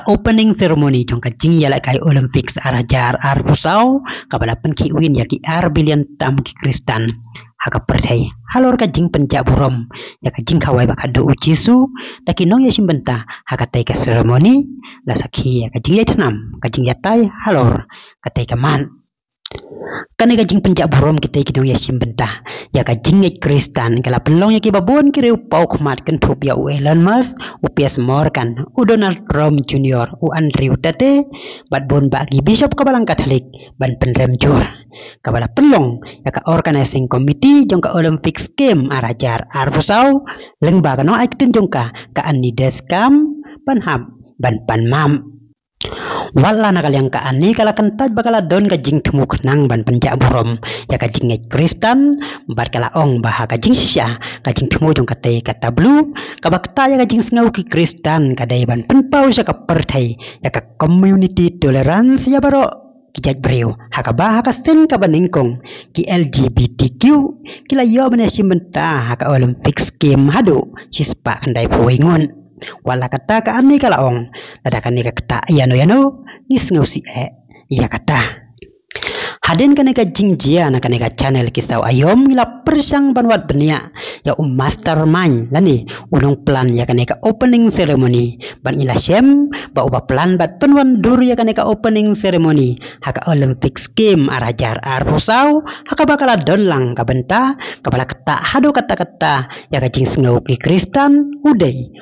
opening ceremony jong ka jing yala kai Olympics arajar arbusau ka balapan ki win ya ki billion tam ki Kristan haka pertai halor ka jing penja burom ya ka jing kawai baka do ujisu laki nong ya simbenta haka tai ka ceremony la sakhi ya ka jing ya tanam ka jing ya tai halor ka tai ka man kane ka jing penja burom kita ki nong ya simbenta ya ka jing ya Kristan kala pelong ya ki babon ki reu pau khmat kan thup ya u Elon Musk u Piers Morgan u Donald Trump Junior u Andrew Tate bat bon bagi bishop kabalang Katolik ban penrem jur kabala pelong ya ka organizing committee jong ka Olympics game arajar arbusau leng ba no aktin jong ka ani deskam ban ham ban panmam wala na kalyang ka ani kala kentaj bakala don ka jing tumuk nang ban penja burom ya ka jing Kristan bat kala ong bah ka jing sya ka jing tumu jong ka te kata blue ka bakta ya ka jing sngau ki Kristan ka dai ban penpau sa ka perthai ya ka community tolerance ya baro kijat breu haka bah haka sen ka baningkong ki LGBTQ kila yo bane simbenta haka Olympics game hadu sispa kandai puingon wala kata ka ani kala ong dadakan ni ka kata yano ngis ngausi iya kata haden kane ka jingjia na kane ka channel kisau ayom ngila persang banwat benia ya mastermind lani ulung plan ya kane ka opening ceremony ban ila sem ba uba plan bat penwan dur ya kane ka opening ceremony haka Olympics game arajar arbusau haka bakala don lang ka benta kabala kata hado kata-kata ya ka jing sngau ki Kristan udai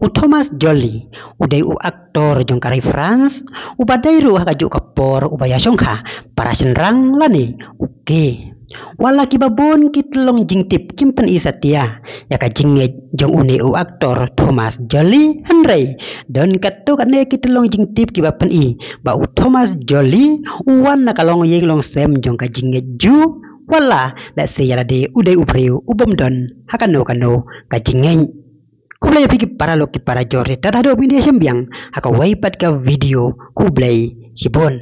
Thomas Jolie udai u aktor jong kari France ubadai ru haka juk kapor ubaya songkha para senrang lani uke wala kibabon kitlong jingtip kimpen isatia ya ka jinge jong une u aktor Thomas Jolie henrei don katu kane kitlong jingtip kibapen i ba u Thomas Jolie uwan nakalong yeglong sem jong ka jinge ju wala da se yala de udai ubreu ubom don hakano ka jingeng kublai pigi para loki para jore tada do media sembiang haka waipat ka video kublai sibon